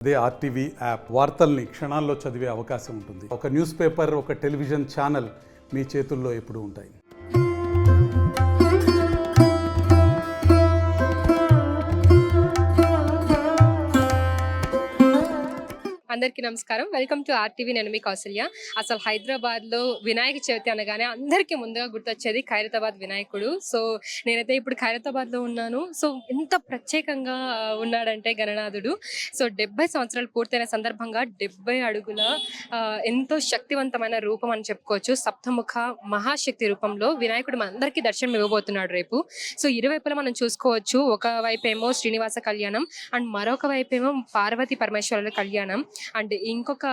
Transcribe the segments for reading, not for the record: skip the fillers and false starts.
అదే RTV app వార్తల్ని క్షణాల్లో చదివే అవకాశం ఉంటుంది. ఒక న్యూస్ పేపర్, ఒక టెలివిజన్ ఛానల్ మీ చేతుల్లో ఎప్పుడూ ఉంటాయి. అందరికీ నమస్కారం. Welcome to RTV. నేను మీ కౌసల్య. అసలు హైదరాబాద్లో వినాయక చవితి అనగానే అందరికీ ముందుగా గుర్తొచ్చేది ఖైరతాబాద్ వినాయకుడు. సో నేనైతే ఇప్పుడు ఖైరతాబాద్లో ఉన్నాను. సో ఎంత ప్రత్యేకంగా ఉన్నాడంటే గణనాథుడు. సో 70 సంవత్సరాలు పూర్తయిన సందర్భంగా 70 అడుగుల ఎంతో శక్తివంతమైన రూపం అని చెప్పుకోవచ్చు. సప్తముఖ మహాశక్తి రూపంలో వినాయకుడు మనందరికీ దర్శనం ఇవ్వబోతున్నాడు రేపు. సో ఇరువైపులా మనం చూసుకోవచ్చు. ఒక వైపేమో శ్రీనివాస కళ్యాణం అండ్ మరొక వైపేమో పార్వతీ పరమేశ్వరుల కళ్యాణం. అండ్ ఇంకొక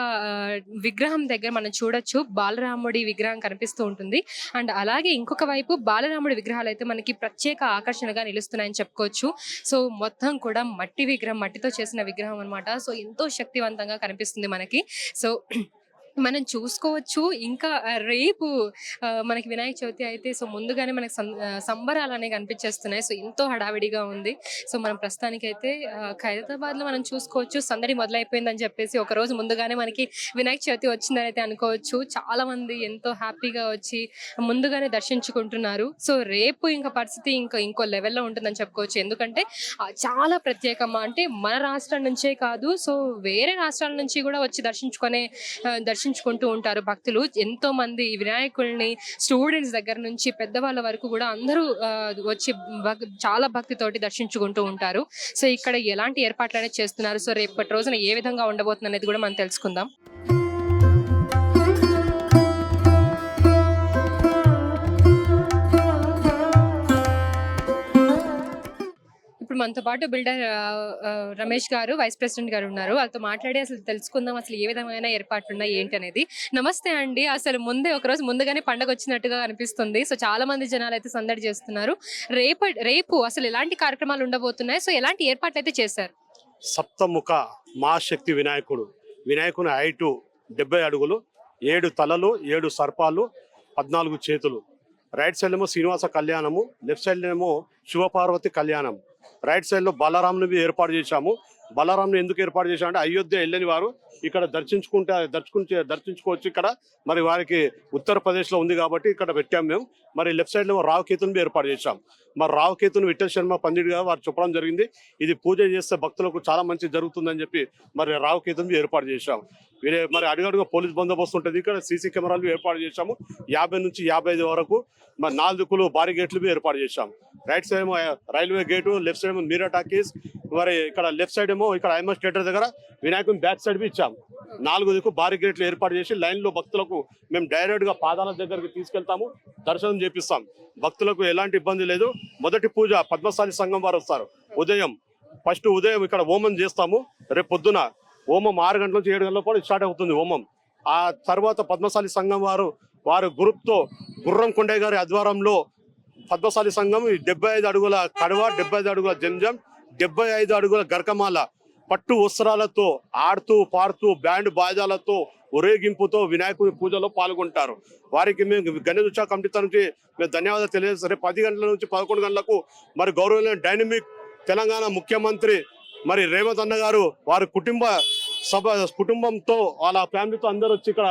విగ్రహం దగ్గర మనం చూడొచ్చు బాలరాముడి విగ్రహం కనిపిస్తూ ఉంటుంది. అండ్ అలాగే ఇంకొక వైపు బాలరాముడి విగ్రహాలు అయితే మనకి ప్రత్యేక ఆకర్షణగా నిలుస్తున్నాయని చెప్పుకోవచ్చు. సో మొత్తం కూడా మట్టి విగ్రహం, మట్టితో చేసిన విగ్రహం అనమాట. సో ఎంతో శక్తివంతంగా కనిపిస్తుంది మనకి. సో మనం చూసుకోవచ్చు. ఇంకా రేపు మనకి వినాయక చవితి అయితే సో ముందుగానే మనకి సంబరాలు అనేవి కనిపించేస్తున్నాయి. సో ఎంతో హడావిడిగా ఉంది. సో మనం ప్రస్తుతానికైతే ఖైరతాబాద్లో మనం చూసుకోవచ్చు. సందడి మొదలైపోయిందని చెప్పేసి ఒక రోజు ముందుగానే మనకి వినాయక చవితి వచ్చిందని అయితే అనుకోవచ్చు. చాలా మంది ఎంతో హ్యాపీగా వచ్చి ముందుగానే దర్శించుకుంటున్నారు. సో రేపు ఇంకా పరిస్థితి ఇంకో లెవెల్లో ఉంటుందని చెప్పుకోవచ్చు. ఎందుకంటే చాలా ప్రత్యేకమా అంటే మన రాష్ట్రం నుంచే కాదు, సో వేరే రాష్ట్రాల నుంచి కూడా వచ్చి దర్శించుకుంటూ ఉంటారు భక్తులు. ఎంతో మంది వినాయకుల్ని స్టూడెంట్స్ దగ్గర నుంచి పెద్దవాళ్ళ వరకు కూడా అందరూ వచ్చి చాలా భక్తితోటి దర్శించుకుంటూ ఉంటారు. సో ఇక్కడ ఎలాంటి ఏర్పాట్లు అనేది చేస్తున్నారు, సో రేపటి రోజున ఏ విధంగా ఉండబోతుంది అనేది కూడా మనం తెలుసుకుందాం. ఇప్పుడు మనతో పాటు బిల్డర్ రమేష్ గారు, వైస్ ప్రెసిడెంట్ గారు ఉన్నారు. వాళ్ళతో మాట్లాడి అసలు తెలుసుకుందాం అసలు ఏ విధమైన ఏర్పాట్లు ఉన్నాయి ఏంటి అనేది. నమస్తే అండి. అసలు ఒకరోజు ముందుగానే పండగ వచ్చినట్టుగా అనిపిస్తుంది. సో చాలా మంది జనాలు అయితే సందడి చేస్తున్నారు. రేపు అసలు ఎలాంటి కార్యక్రమాలు ఉండబోతున్నాయి, సో ఎలాంటి ఏర్పాట్లు అయితే చేశారు? సప్తముఖ మహాశక్తి వినాయకుని హైటు 70 అడుగులు, 7 తలలు, 7 సర్పాలు, 14 చేతులు. రైట్ సైడ్ ఏమో శ్రీనివాస కళ్యాణము, లెఫ్ట్ సైడ్ ఏమో శివపార్వతి కళ్యాణం. రైట్ సైడ్ లో బలరాముని ఏర్పాటు చేశాము. బలరాముని ఎందుకు ఏర్పాటు చేశామంటే అయోధ్య వెళ్ళని వారు ఇక్కడ దర్శించుకోవచ్చు. ఇక్కడ మరి వారికి ఉత్తరప్రదేశ్ లో ఉంది కాబట్టి ఇక్కడ పెట్టాం మేము. మరి లెఫ్ట్ సైడ్ లో రావుకేతుని ఏర్పాటు చేశాం. మరి రావుకేతుని విఠల్ శర్మ పండిట్ గారు వారు చెప్పడం జరిగింది, ఇది పూజ చేస్తే భక్తులకు చాలా మంచి జరుగుతుందని చెప్పి మరి రావుకేతుని ఏర్పాటు చేశాం. మరి అడుగడుగు పోలీస్ బందోబస్తు ఉంటుంది. ఇక్కడ సీసీ కెమెరాలు ఏర్పాటు చేశాము. 50 నుంచి 55 వరకు మరి 4 దిక్కులు భారీ గేట్లు ఏర్పాటు చేశాం. రైట్ సైడ్ ఏమో రైల్వే గేటు, లెఫ్ట్ సైడ్ ఏమో మీరా టాకీస్. మరి ఇక్కడ లెఫ్ట్ సైడ్ ఏమో ఇక్కడ ఐఎంఎస్ థియేటర్ దగ్గర వినాయకుని బ్యాక్ సైడ్ ఇచ్చాం. 4 దిక్కు భారీ గేట్లు ఏర్పాటు చేసి లైన్ లో భక్తులకు మేము డైరెక్ట్ గా పాదాల దగ్గరికి తీసుకెళ్తాము, దర్శనం చేపిస్తాం. భక్తులకు ఎలాంటి ఇబ్బంది లేదు. మొదటి పూజ పద్మశాలి సంఘం వారు వస్తారు. ఉదయం ఇక్కడ హోమం చేస్తాము. రేపు పొద్దున హోమం 6 గంటల నుంచి 7 గంటల పాటు స్టార్ట్ అవుతుంది హోమం. ఆ తర్వాత పద్మశాలి సంఘం వారు గ్రూప్ తో గుర్రం కొండయ్య గారి ఆధ్వర్యంలో పద్మశాలి సంఘం 75 అడుగుల కడవ, 75 అడుగుల జంజం, 75 అడుగుల గరకమాల పట్టు వస్త్రాలతో ఆడుతూ పాడుతూ బ్యాండ్ బాజాలతో ఊరేగింపుతో వినాయకుని పూజలో పాల్గొంటారు. వారికి మేము గణేష్ ఉత్సవ కమిటీ తరఫు మేము ధన్యవాదాలు తెలియజేస్తాం. 10 గంటల నుంచి 11 గంటలకు మరి గౌరవనీయ డైనమిక్ తెలంగాణ ముఖ్యమంత్రి మరి రేవంత్ అన్న గారు వారి కుటుంబంతో వాళ్ళ ఫ్యామిలీతో అందరూ వచ్చి ఇక్కడ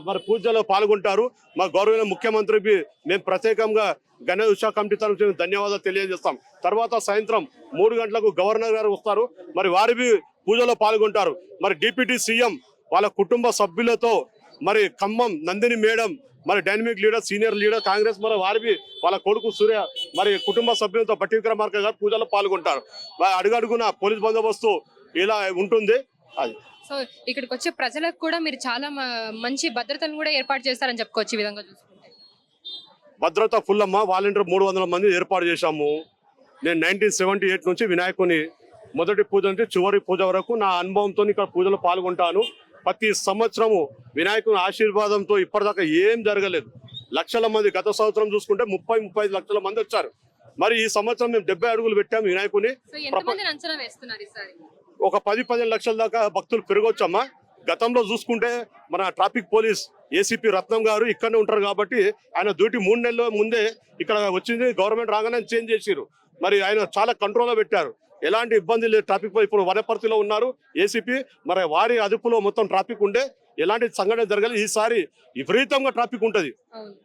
మరి పూజలో పాల్గొంటారు. మా గౌరవనీయ ముఖ్యమంత్రికి మేము ప్రత్యేకంగా గణేష్ ఉత్సవ కమిటీ తరఫు ధన్యవాదాలు తెలియజేస్తాం. తర్వాత సాయంత్రం 3 గంటలకు గవర్నర్ గారు వస్తారు. మరి వారి పూజలో పాల్గొంటారు. మరి డిప్యూటీ సీఎం వాళ్ళ కుటుంబ సభ్యులతో మరి ఖమ్మం నందిని మేడం మరి dynamic leader, senior leader Congress, మరి వారి వాళ్ళ కొడుకు సూర్య మరి కుటుంబ సభ్యులతో బట్టి విక్రమార్క గారు పూజలో పాల్గొంటారు. అడుగడుగున పోలీస్ బందోబస్తు ఇలా ఉంటుంది. అది సో ఇక్కడికి వచ్చే ప్రజలకు కూడా మీరు చాలా మంచి భద్రతను కూడా ఏర్పాటు చేస్తారని చెప్పుకోవచ్చు. ఈ విధంగా చూసుకుంటే భద్రత ఫుల్ అమ్మ. వాలంటీర్ 300 మంది ఏర్పాటు చేశాము. నేను 1978 నుంచి వినాయకుని మొదటి పూజ నుంచి చివరి పూజ వరకు నా అనుభవంతో ఇక్కడ పూజలో పాల్గొంటాను. ప్రతి సంవత్సరము వినాయకుని ఆశీర్వాదంతో ఇప్పటిదాకా ఏం జరగలేదు. లక్షల మంది, గత సంవత్సరం చూసుకుంటే 30-35 లక్షల మంది వచ్చారు. మరి ఈ సంవత్సరం మేము 70 అడుగులు పెట్టాము వినాయకుని. ఒక 10-15 లక్షల దాకా భక్తులు పెరగొచ్చమ్మా. గతంలో చూసుకుంటే మన ట్రాఫిక్ పోలీస్ ఏసీపీ రత్నం గారు ఇక్కడనే ఉంటారు కాబట్టి ఆయన డ్యూటీ 3 నెలల ముందే ఇక్కడ వచ్చింది. గవర్నమెంట్ రాగానే చేంజ్ చేసిరు. మరి ఆయన చాలా కంట్రోల్లో పెట్టారు. ఎలాంటి ఇబ్బంది లేదు ట్రాఫిక్ ఇప్పుడు వనపర్తిలో ఉన్నారు ఏసీపీ, మరి వారి అదుపులో మొత్తం ట్రాఫిక్ ఉండే ఎలాంటి సంఘటన జరగాలి. ఈసారి విపరీతంగా ట్రాఫిక్ ఉంటది,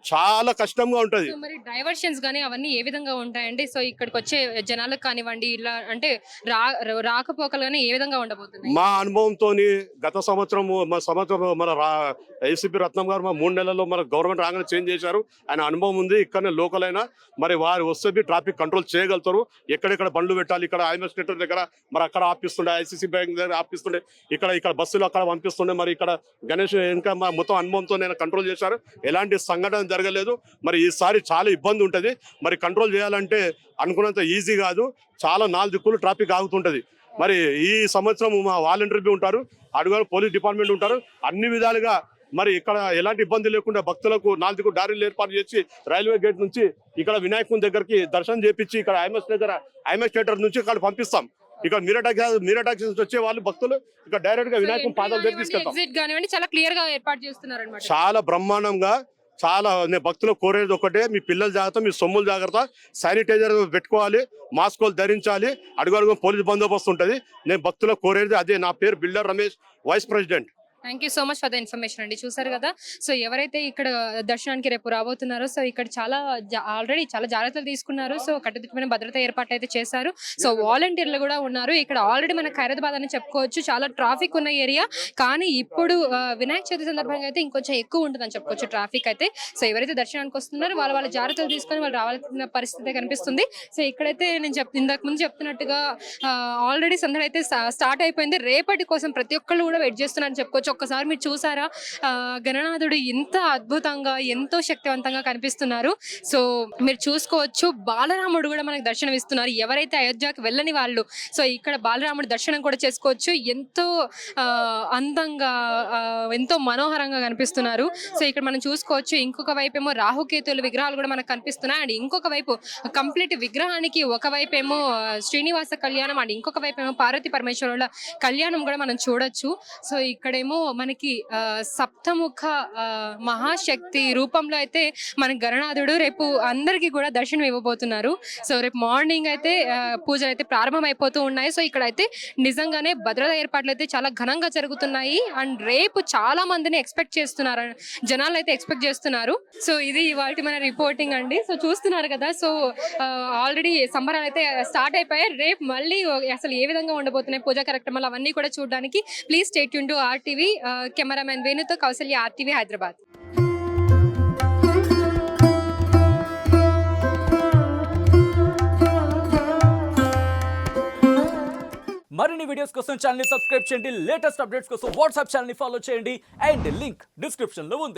చాలా కష్టంగా ఉంటది. మరి డైవర్షన్స్ గానీ అవన్నీ ఏ విధంగా ఉంటాయండి? సో ఇక్కడికి వచ్చే జనాలకు కానివ్వండి, ఇలా అంటే రాకపోకలు గానీ ఏ విధంగా ఉండబోతున్నాయి? మా అనుభవంతో గత సంవత్సరం మన ఏసీపీ రత్నం గారు 3 నెలల్లో మన గవర్నమెంట్ రాగానే చేంజ్ చేశారు. ఆయన అనుభవం ఉంది. ఇక్కడనే లోకల్ అయినా మరి వారు వస్తే ట్రాఫిక్ కంట్రోల్ చేయగలుగుతారు. ఎక్కడెక్కడ బండ్లు పెట్టాలి, ఇక్కడ ఐఎంఎస్ స్టేటర్ దగ్గర మరి అక్కడ ఆపిస్తుండే, ఐసీసీ బ్యాంక్ దగ్గర ఆపిస్తుండే, ఇక్కడ బస్సులు అక్కడ పంపిస్తుండే. మరి ఇక్కడ గణేష్ ఇంకా మొత్తం అనుభవంతో నేను కంట్రోల్ చేశారు. ఎలాంటి సంఘటన జరగలేదు. మరి ఈసారి చాలా ఇబ్బంది ఉంటుంది. మరి కంట్రోల్ చేయాలంటే అనుకున్నంత ఈజీ కాదు. చాలా 4 దిక్కులు ట్రాఫిక్ ఆగుతుంటది. మరి ఈ సంవత్సరం మా వాలంటీర్ ఉంటారు, అడుగు పోలీస్ డిపార్ట్మెంట్ ఉంటారు. అన్ని విధాలుగా మరి ఇక్కడ ఎలాంటి ఇబ్బంది లేకుండా భక్తులకు 4 దిక్కు దారిలు ఏర్పాటు చేసి రైల్వే గేట్ నుంచి ఇక్కడ వినాయకుని దగ్గరికి దర్శనం చేపించి ఇక్కడ ఐఎంఎస్ థియేటర్ నుంచి ఇక్కడ పంపిస్తాం. ఇక్కడ మీరా టాక్సీ వచ్చే వాళ్ళు భక్తులు ఇక్కడ డైరెక్ట్ గా వినాయకుని పాదాల దగ్గర తీసుకెళ్తాం. చాలా క్లియర్ గా ఏర్పాటు చేస్తున్నారు అన్నమాట. చాలా బ్రహ్మాండంగా. చాలా నేను భక్తులు కోరేది ఒకటే, మీ పిల్లల జాగ్రత్త, మీ సొమ్ముల జాగ్రత్త, శానిటైజర్ పెట్టుకోవాలి, మాస్కులు ధరించాలి, అడుగు పోలీస్ బందోబస్తు ఉంటుంది. నేను భక్తులకు కోరేది అదే. నా పేరు builder Ramesh, vice president. Thank you so much for the information అండి. చూసారు కదా, సో ఎవరైతే ఇక్కడ దర్శనానికి రేపు రాబోతున్నారో, సో ఇక్కడ ఆల్రెడీ చాలా జాగ్రత్తలు తీసుకున్నారు. సో కట్టుదిట్టమైన భద్రత ఏర్పాటు అయితే చేశారు. సో వాలంటీర్లు కూడా ఉన్నారు ఇక్కడ. ఆల్రెడీ మన ఖైరతాబాద్ అని చెప్పుకోవచ్చు, చాలా ట్రాఫిక్ ఉన్న ఏరియా. కానీ ఇప్పుడు వినాయక చవితి సందర్భంగా అయితే ఇంకొంచెం ఎక్కువ ఉంటుందని చెప్పుకోవచ్చు ట్రాఫిక్ అయితే. సో ఎవరైతే దర్శనానికి వస్తున్నారో వాళ్ళ జాగ్రత్తలు తీసుకొని వాళ్ళు రావాల్సిన పరిస్థితి కనిపిస్తుంది. సో ఇక్కడైతే నేను ఇంతకు ముందు చెప్తున్నట్టుగా ఆల్రెడీ సందడి అయితే స్టార్ట్ అయిపోయింది. రేపటి కోసం ప్రతి ఒక్కళ్ళు కూడా వెయిట్ చేస్తున్నారని చెప్పుకోవచ్చు. ఒక్కసారి మీరు చూసారా, గణనాథుడు ఎంత అద్భుతంగా, ఎంతో శక్తివంతంగా కనిపిస్తున్నారు. సో మీరు చూసుకోవచ్చు, బాలరాముడు కూడా మనకు దర్శనం ఇస్తున్నారు. ఎవరైతే అయోధ్యకి వెళ్ళని వాళ్ళు, సో ఇక్కడ బాలరాముడి దర్శనం కూడా చేసుకోవచ్చు. ఎంతో అందంగా, ఎంతో మనోహరంగా కనిపిస్తున్నారు. సో ఇక్కడ మనం చూసుకోవచ్చు, ఇంకొక వైపు ఏమో రాహుకేతుల విగ్రహాలు కూడా మనకు కనిపిస్తున్నాయి. అండ్ ఇంకొక వైపు కంప్లీట్ విగ్రహానికి ఒకవైపు ఏమో శ్రీనివాస కళ్యాణం, అండ్ ఇంకొక వైపు ఏమో పార్వతీ పరమేశ్వరుల కళ్యాణం కూడా మనం చూడొచ్చు. సో ఇక్కడేమో మనకి సప్తముఖ మహాశక్తి రూపంలో అయితే మన గణనాథుడు రేపు అందరికీ కూడా దర్శనం ఇవ్వబోతున్నారు. సో రేపు మార్నింగ్ అయితే పూజలు అయితే ప్రారంభం అయిపోతూ ఉన్నాయి. సో ఇక్కడ అయితే నిజంగానే భద్రతా ఏర్పాట్లు అయితే చాలా ఘనంగా జరుగుతున్నాయి. అండ్ రేపు చాలా మందిని ఎక్స్పెక్ట్ చేస్తున్నారు, జనాలు అయితే ఎక్స్పెక్ట్ చేస్తున్నారు. సో ఇది ఇవాళ మన రిపోర్టింగ్ అండి. సో చూస్తున్నారు కదా, సో ఆల్రెడీ సంబరాలు అయితే స్టార్ట్ అయిపోయాయి. రేపు మళ్ళీ అసలు ఏ విధంగా ఉండబోతున్నాయి పూజా కార్యక్రమాలు అవన్నీ కూడా చూడడానికి please stay tuned to RTV. Cameraman వేణుతో కౌసల్య, RTV హైదరాబాద్. మరిన్ని వీడియోస్ కోసం ఛానల్ ని సబ్స్క్రైబ్ చేయండి. లేటెస్ట్ అప్డేట్స్ కోసం వాట్సాప్ ఛానల్ ని ఫాలో చేయండి. అండ్ లింక్ డిస్క్రిప్షన్ లో ఉంది.